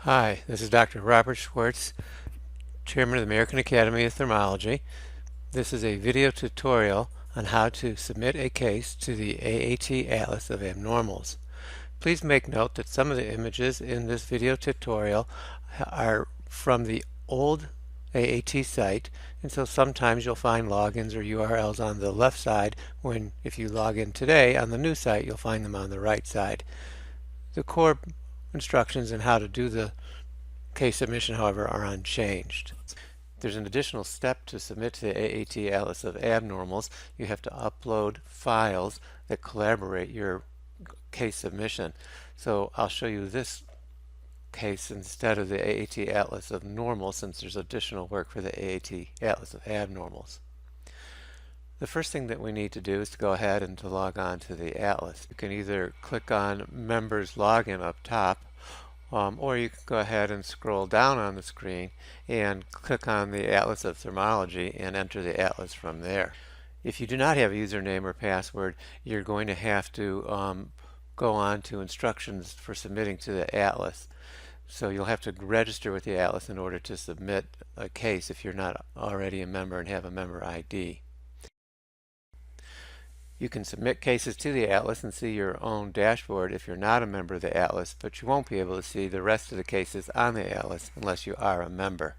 Hi, this is Dr. Robert Schwartz, Chairman of the American Academy of Thermology. This is a video tutorial on how to submit a case to the AAT Atlas of Abnormals. Please make note that some of the images in this video tutorial are from the old AAT site, and so sometimes you'll find logins or URLs on the left side when, if you log in today on the new site, you'll find them on the right side. The core instructions on how to do the case submission, however, are unchanged. There's an additional step to submit to the AAT Atlas of Abnormals. You have to upload files that collaborate your case submission. So I'll show you this case instead of the AAT Atlas of Normals, since there's additional work for the AAT Atlas of Abnormals. The first thing that we need to do is to go ahead and to log on to the Atlas. You can either click on Members Login up top, or you can go ahead and scroll down on the screen and click on the Atlas of Thermology and enter the Atlas from there. If you do not have a username or password, you're going to have to go on to instructions for submitting to the Atlas. So you'll have to register with the Atlas in order to submit a case if you're not already a member and have a member ID. You can submit cases to the Atlas and see your own dashboard if you're not a member of the Atlas, but you won't be able to see the rest of the cases on the Atlas unless you are a member.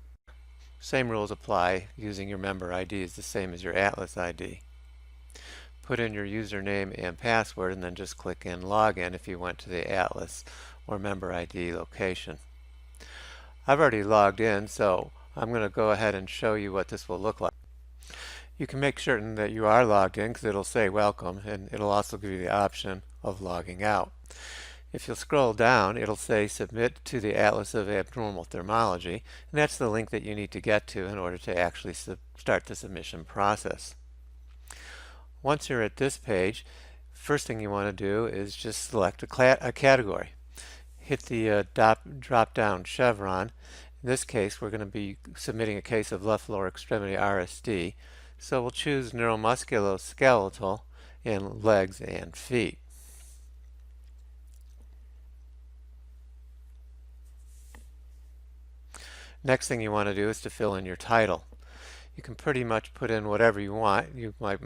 Same rules apply. Using your member ID is the same as your Atlas ID. Put in your username and password and then just click in Login if you went to the Atlas or member ID location. I've already logged in, so I'm going to go ahead and show you what this will look like. You can make certain that you are logged in because it'll say welcome, and it'll also give you the option of logging out. If you'll scroll down, it'll say submit to the Atlas of Abnormal Thermology, and that's the link that you need to get to in order to actually start the submission process. Once you're at this page, first thing you want to do is just select a category. Hit the drop down chevron. In this case, we're going to be submitting a case of left lower extremity RSD. So we'll choose neuromusculoskeletal and legs and feet. Next thing you want to do is to fill in your title. You can pretty much put in whatever you want. You might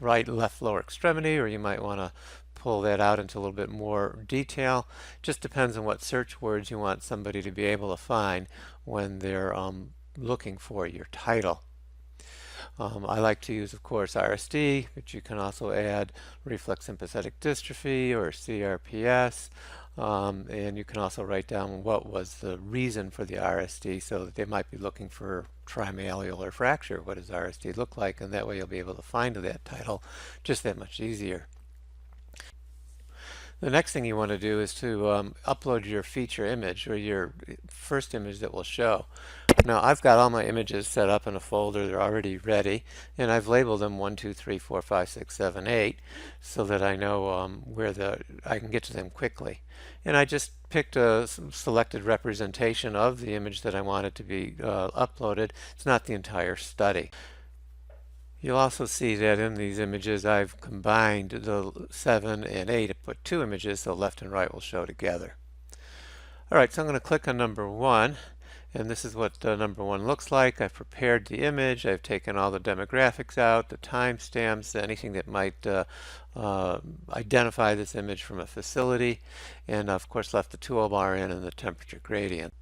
right left lower extremity, or you might want to pull that out into a little bit more detail. Just depends on what search words you want somebody to be able to find when they're looking for your title. I like to use, of course, RSD, but you can also add reflex sympathetic dystrophy or CRPS, and you can also write down what was the reason for the RSD, so that they might be looking for trimalleolar fracture. What does RSD look like? And that way you'll be able to find that title just that much easier. The next thing you want to do is to upload your feature image, or your first image that will show. Now I've got all my images set up in a folder. They're already ready, and I've labeled them 1, 2, 3, 4, 5, 6, 7, 8 so that I know where I can get to them quickly. And I just picked a selected representation of the image that I wanted to be uploaded. It's not the entire study. You'll also see that in these images I've combined the 7 and 8 to put 2 images, so left and right will show together. Alright, so I'm going to click on number 1, and this is what number 1 looks like. I've prepared the image, I've taken all the demographics out, the timestamps, anything that might identify this image from a facility, and of course left the toolbar in and the temperature gradient.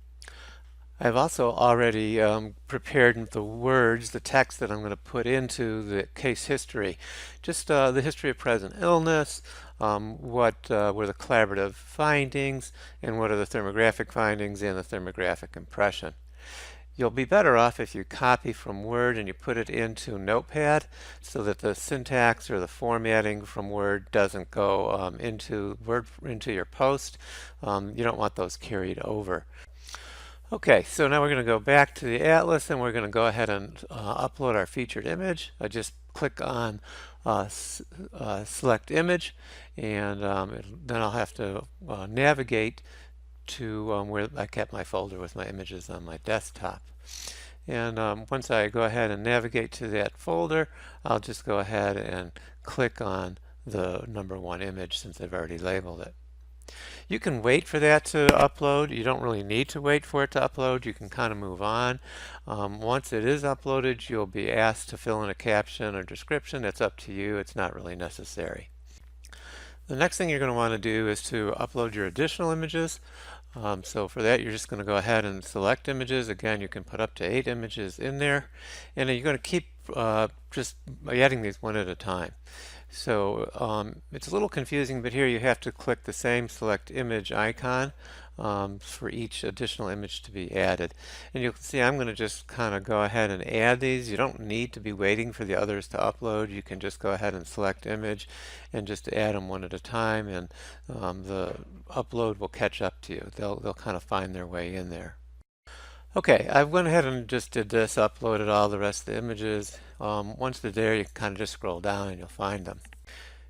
I've also already prepared the words, the text that I'm going to put into the case history. Just the history of present illness, what were the collaborative findings, and what are the thermographic findings and the thermographic impression. You'll be better off if you copy from Word and you put it into Notepad so that the syntax or the formatting from Word doesn't go into your post. You don't want those carried over. Okay, so now we're going to go back to the Atlas and we're going to go ahead and upload our featured image. I just click on select image, and then I'll have to navigate to where I kept my folder with my images on my desktop. And once I go ahead and navigate to that folder, I'll just go ahead and click on the number 1 image since I've already labeled it. You can wait for that to upload. You don't really need to wait for it to upload. You can kind of move on. Once it is uploaded, you'll be asked to fill in a caption or description. That's up to you. It's not really necessary. The next thing you're going to want to do is to upload your additional images. So for that, you're just going to go ahead and select images. Again, you can put up to 8 images in there. And you're going to keep just adding these one at a time. So it's a little confusing, but here you have to click the same select image icon for each additional image to be added. And you can see I'm going to just kind of go ahead and add these. You don't need to be waiting for the others to upload. You can just go ahead and select image and just add them one at a time, and the upload will catch up to you. They'll kind of find their way in there. Okay, I went ahead and just did this, uploaded all the rest of the images. Once they're there, you can kind of just scroll down and you'll find them.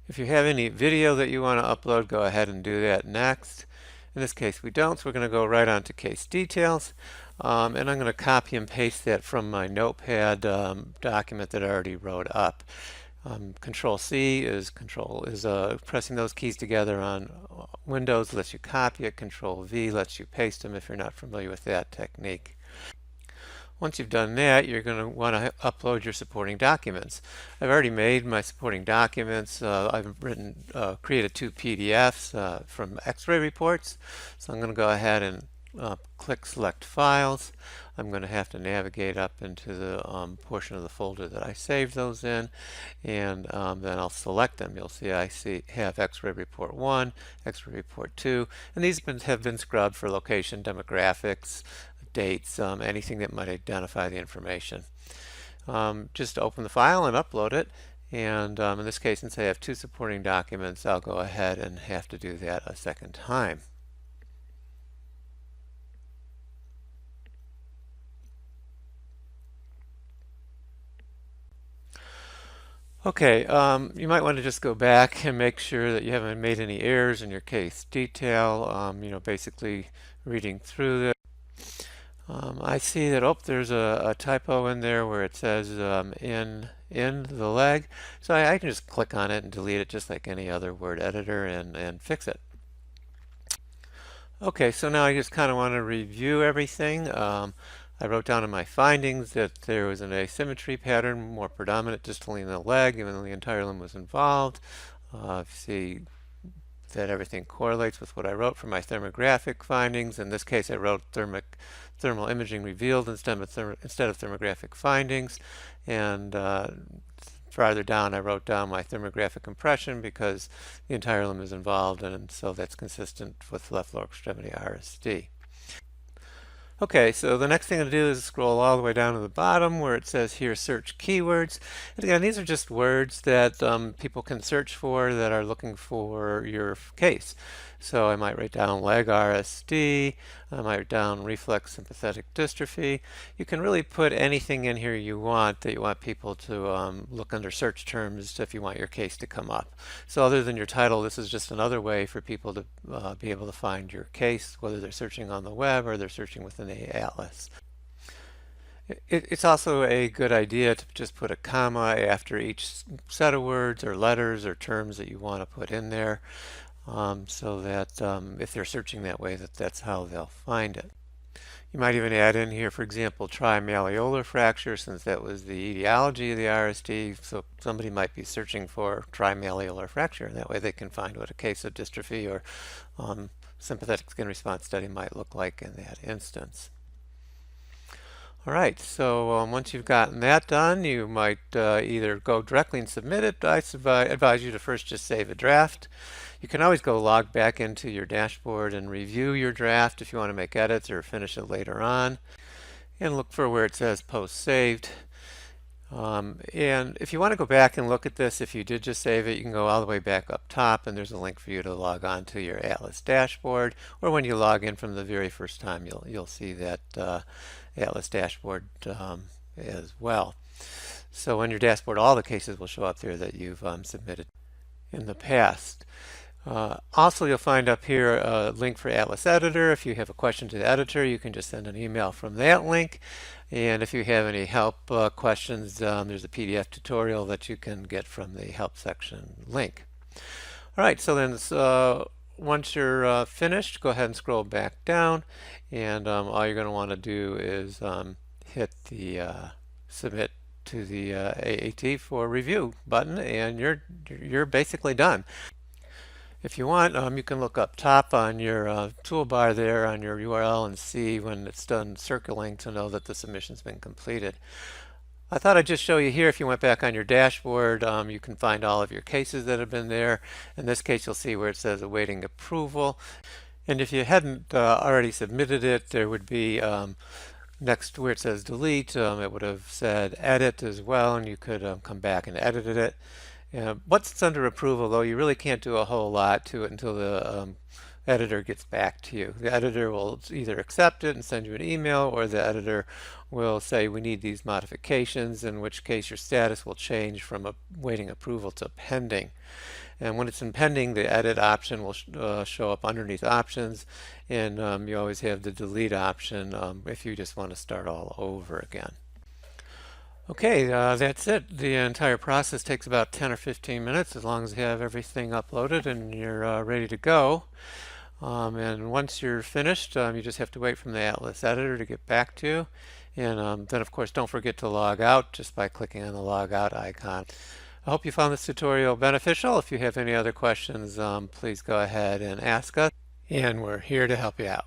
If you have any video that you want to upload, go ahead and do that next. In this case, we don't, so we're going to go right on to case details. And I'm going to copy and paste that from my notepad document that I already wrote up. Control C is pressing those keys together on Windows lets you copy it. Control V lets you paste them if you're not familiar with that technique. Once you've done that, you're going to want to upload your supporting documents. I've already made my supporting documents. I've created 2 PDFs from X-ray reports. So I'm going to go ahead and click Select Files. I'm going to have to navigate up into the portion of the folder that I saved those in, and then I'll select them. You'll see I have X-ray Report 1, X-ray Report 2, and these have been scrubbed for location, demographics, dates, anything that might identify the information. Just open the file and upload it. And in this case, since I have 2 supporting documents, I'll go ahead and have to do that a second time. Okay, you might want to just go back and make sure that you haven't made any errors in your case detail. Basically reading through this. I see that, there's a typo in there where it says in the leg. So I can just click on it and delete it just like any other word editor and fix it. Okay, so now I just kind of want to review everything. I wrote down in my findings that there was an asymmetry pattern more predominant distally in the leg, even though the entire limb was involved. See that everything correlates with what I wrote from my thermographic findings. In this case, I wrote thermal imaging revealed instead of thermographic findings. And farther down, I wrote down my thermographic impression because the entire limb is involved, and so that's consistent with left lower extremity RSD. Okay, so the next thing to do is scroll all the way down to the bottom where it says here search keywords. And again, these are just words that people can search for that are looking for your case. So I might write down leg RSD, I might write down reflex sympathetic dystrophy. You can really put anything in here you want that you want people to look under search terms if you want your case to come up. So other than your title, this is just another way for people to be able to find your case, whether they're searching on the web or they're searching within the atlas. It's also a good idea to just put a comma after each set of words or letters or terms that you want to put in there. So that if they're searching that way, that's how they'll find it. You might even add in here, for example, trimalleolar fracture, since that was the etiology of the RSD. So somebody might be searching for trimalleolar fracture, and that way they can find what a case of dystrophy or sympathetic skin response study might look like in that instance. All right, so once you've gotten that done, you might either go directly and submit it. I advise you to first just save a draft. You can always go log back into your dashboard and review your draft if you want to make edits or finish it later on. And look for where it says post saved. And if you want to go back and look at this, if you did just save it, you can go all the way back up top and there's a link for you to log on to your Atlas dashboard. Or when you log in from the very first time, you'll see that Atlas dashboard as well. So on your dashboard, all the cases will show up there that you've submitted in the past. Also, you'll find up here a link for Atlas Editor. If you have a question to the editor, you can just send an email from that link. And if you have any help questions, there's a PDF tutorial that you can get from the help section link. All right, so then once you're finished, go ahead and scroll back down, and all you're going to want to do is hit the submit to the AAT for review button, and you're basically done. If you want, you can look up top on your toolbar there on your URL and see when it's done circling to know that the submission's been completed. I thought I'd just show you here, if you went back on your dashboard, you can find all of your cases that have been there. In this case, you'll see where it says awaiting approval. And if you hadn't already submitted it, there would be next where it says delete, it would have said edit as well, and you could come back and edit it. Once it's under approval, though, you really can't do a whole lot to it until the editor gets back to you. The editor will either accept it and send you an email, or the editor will say we need these modifications, in which case your status will change from awaiting approval to pending. And when it's in pending, the edit option will show up underneath options, and you always have the delete option if you just want to start all over again. Okay, that's it. The entire process takes about 10 or 15 minutes as long as you have everything uploaded and you're ready to go. And once you're finished, you just have to wait for the Atlas editor to get back to you. And then, of course, don't forget to log out just by clicking on the logout icon. I hope you found this tutorial beneficial. If you have any other questions, please go ahead and ask us, and we're here to help you out.